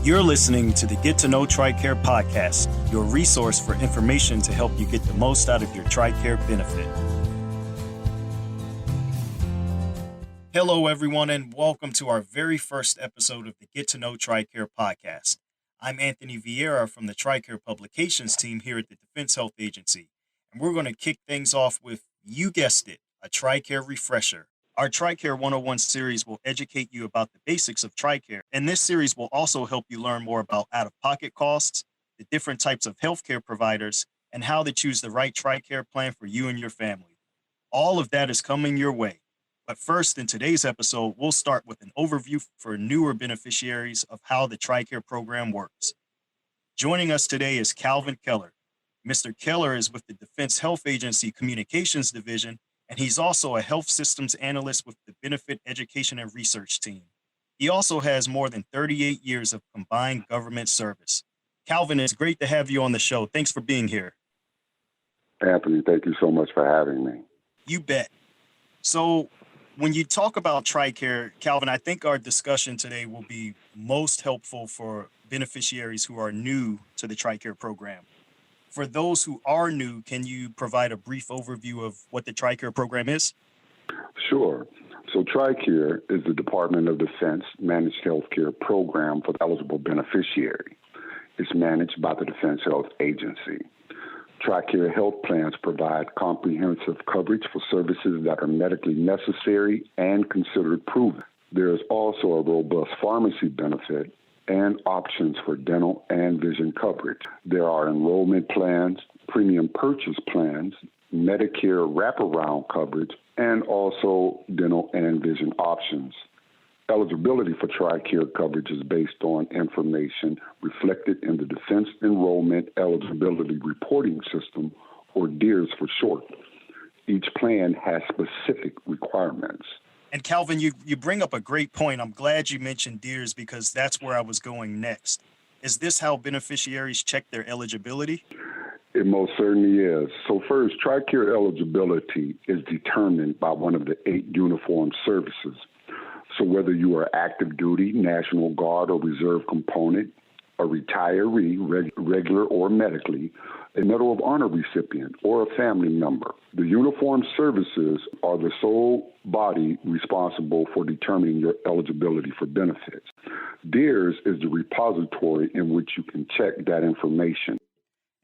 You're listening to the Get to Know TRICARE podcast, your resource for information to help you get the most out of your TRICARE benefit. Hello, everyone, and welcome to our very first episode of the Get to Know TRICARE podcast. I'm Anthony Vieira from the TRICARE publications team here at the Defense Health Agency, and we're going to kick things off with, you guessed it, a TRICARE refresher. Our TRICARE 101 series will educate you about the basics of TRICARE, and this series will also help you learn more about out-of-pocket costs, the different types of healthcare providers, and how to choose the right TRICARE plan for you and your family. All of that is coming your way. But first, in today's episode, we'll start with an overview for newer beneficiaries of how the TRICARE program works. Joining us today is Calvin Keller. Mr. Keller is with the Defense Health Agency Communications Division, and he's also a health systems analyst with the Benefit Education and Research team. He also has more than 38 years of combined government service. Calvin, it's great to have you on the show. Thanks for being here. Anthony, thank you so much for having me. You bet. So when you talk about TRICARE, Calvin, I think our discussion today will be most helpful for beneficiaries who are new to the TRICARE program. For those who are new, can you provide a brief overview of what the TRICARE program is? Sure. So TRICARE is the Department of Defense Managed Healthcare Program for the eligible beneficiary. It's managed by the Defense Health Agency. TRICARE health plans provide comprehensive coverage for services that are medically necessary and considered proven. There is also a robust pharmacy benefit and options for dental and vision coverage. There are enrollment plans, premium purchase plans, Medicare wraparound coverage, and also dental and vision options. Eligibility for TRICARE coverage is based on information reflected in the Defense Enrollment Eligibility Reporting System, or DEARS for short. Each plan has specific requirements. And Calvin, you bring up a great point. I'm glad you mentioned DEARS because that's where I was going next. Is this how beneficiaries check their eligibility? It most certainly is. So first, TRICARE eligibility is determined by one of the 8 uniformed services. So whether you are active duty, National Guard or Reserve component, a retiree, regular or medically, a Medal of Honor recipient, or a family member. The uniformed services are the sole body responsible for determining your eligibility for benefits. DEARS is the repository in which you can check that information.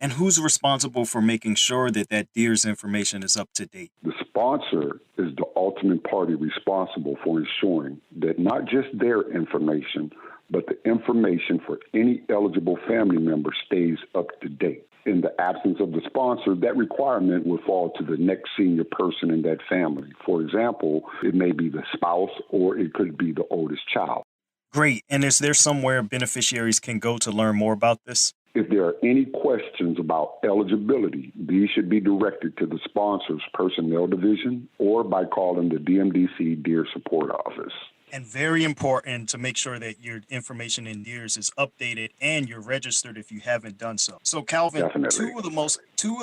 And who's responsible for making sure that DEARS information is up to date? The sponsor is the ultimate party responsible for ensuring that not just their information, but the information for any eligible family member stays up to date. In the absence of the sponsor, that requirement will fall to the next senior person in that family. For example, it may be the spouse or it could be the oldest child. Great. And is there somewhere beneficiaries can go to learn more about this? If there are any questions about eligibility, these should be directed to the sponsor's personnel division or by calling the DMDC DEAR Support Office. And very important to make sure that your information in DEARS is updated and you're registered if you haven't done so. So Calvin, two of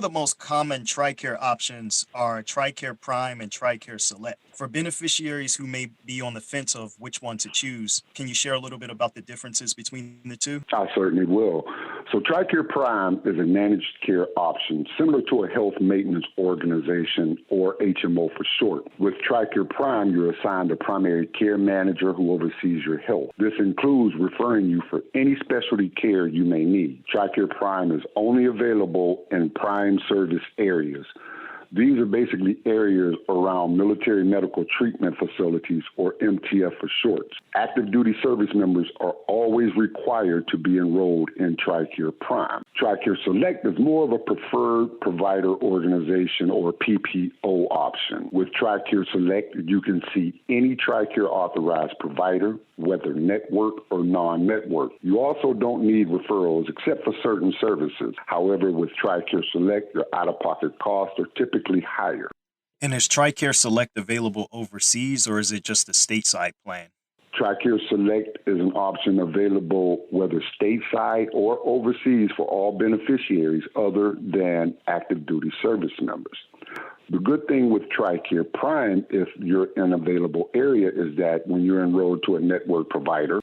the most common TRICARE options are TRICARE Prime and TRICARE Select. For beneficiaries who may be on the fence of which one to choose, can you share a little bit about the differences between the two? I certainly will. So TRICARE Prime is a managed care option similar to a health maintenance organization, or HMO for short. With TRICARE Prime, you're assigned a primary care manager who oversees your health. This includes referring you for any specialty care you may need. TRICARE Prime is only available in prime service areas. These are basically areas around military medical treatment facilities, or MTF for short. Active duty service members are always required to be enrolled in TRICARE Prime. TRICARE Select is more of a preferred provider organization, or PPO option. With TRICARE Select, you can see any TRICARE authorized provider, whether network or non-network. You also don't need referrals except for certain services. However, with TRICARE Select, your out-of-pocket costs are typically higher. And is TRICARE Select available overseas, or is it just a stateside plan? TRICARE Select is an option available whether stateside or overseas for all beneficiaries other than active duty service members. The good thing with TRICARE Prime, if you're in an available area, is that when you're enrolled to a network provider,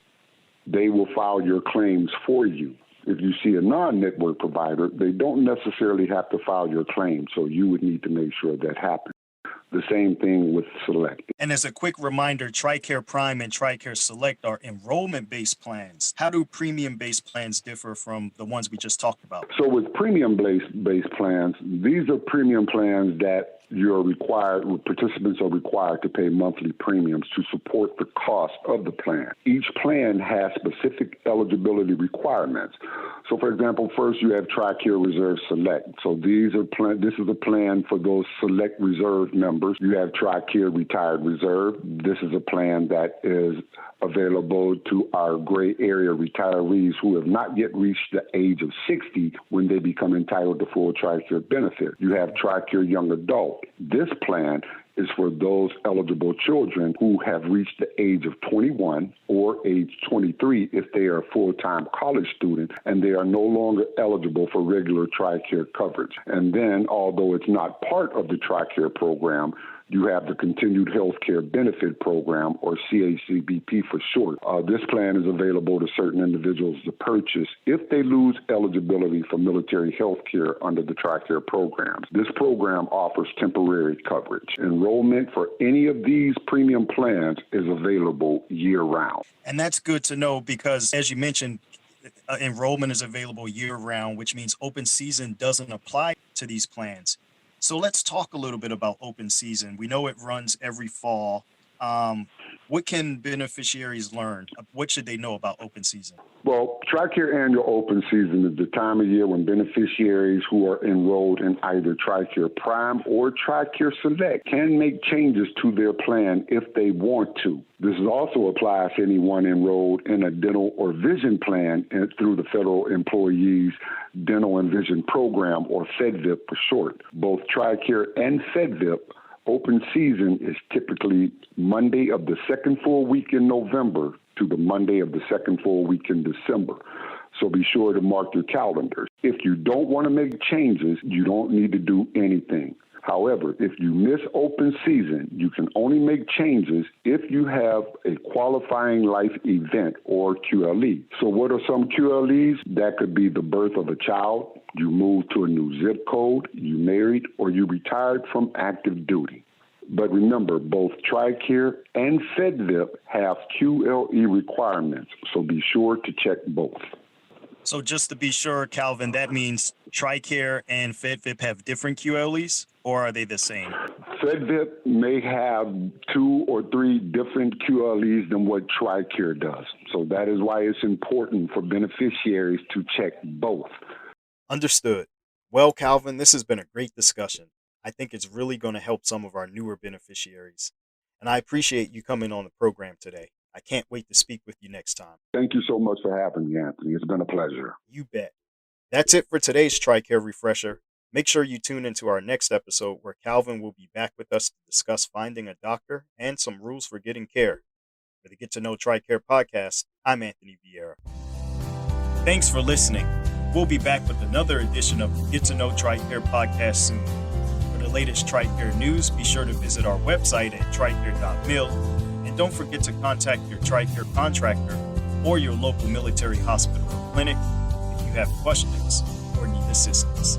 they will file your claims for you. If you see a non-network provider, they don't necessarily have to file your claim, so you would need to make sure that happens. The same thing with Select. And as a quick reminder, TRICARE Prime and TRICARE Select are enrollment-based plans. How do premium-based plans differ from the ones we just talked about? So with premium-based plans, these are premium plans that participants are required to pay monthly premiums to support the cost of the plan. Each plan has specific eligibility requirements. So, for example, first you have TRICARE Reserve Select. So this is a plan for those Select Reserve members. You have TRICARE Retired Reserve. This is a plan that is available to our gray area retirees who have not yet reached the age of 60 when they become entitled to full TRICARE benefit. You have TRICARE Young Adult. This plan is for those eligible children who have reached the age of 21 or age 23 if they are a full-time college student and they are no longer eligible for regular TRICARE coverage. And then, although it's not part of the TRICARE program, you have the Continued Healthcare Benefit Program, or CHCBP for short. This plan is available to certain individuals to purchase if they lose eligibility for military health care under the TRICARE programs. This program offers temporary coverage. Enrollment for any of these premium plans is available year-round. And that's good to know because, as you mentioned, enrollment is available year-round, which means open season doesn't apply to these plans. So let's talk a little bit about open season. We know it runs every fall. What can beneficiaries learn? What should they know about open season? Well, TRICARE Annual Open Season is the time of year when beneficiaries who are enrolled in either TRICARE Prime or TRICARE Select can make changes to their plan if they want to. This also applies to anyone enrolled in a dental or vision plan through the Federal Employees Dental and Vision Program, or FEDVIP for short. Both TRICARE and FEDVIP open season is typically Monday of the second full week in November to the Monday of the second full week in December. So be sure to mark your calendars. If you don't want to make changes, you don't need to do anything. However, if you miss open season, you can only make changes if you have a qualifying life event, or QLE. So what are some QLEs? That could be the birth of a child, you moved to a new zip code, you married, or you retired from active duty. But remember, both TRICARE and FEDVIP have QLE requirements, so be sure to check both. So just to be sure, Calvin, that means TRICARE and FEDVIP have different QLEs, or are they the same? FEDVIP may have 2 or 3 different QLEs than what TRICARE does. So that is why it's important for beneficiaries to check both. Understood. Well, Calvin, this has been a great discussion. I think it's really going to help some of our newer beneficiaries. And I appreciate you coming on the program today. I can't wait to speak with you next time. Thank you so much for having me, Anthony. It's been a pleasure. You bet. That's it for today's TRICARE Refresher. Make sure you tune into our next episode where Calvin will be back with us to discuss finding a doctor and some rules for getting care. For the Get to Know TRICARE podcast, I'm Anthony Vieira. Thanks for listening. We'll be back with another edition of the Get to Know TRICARE podcast soon. For the latest TRICARE news, be sure to visit our website at tricare.mil. And don't forget to contact your TRICARE contractor or your local military hospital or clinic if you have questions or need assistance.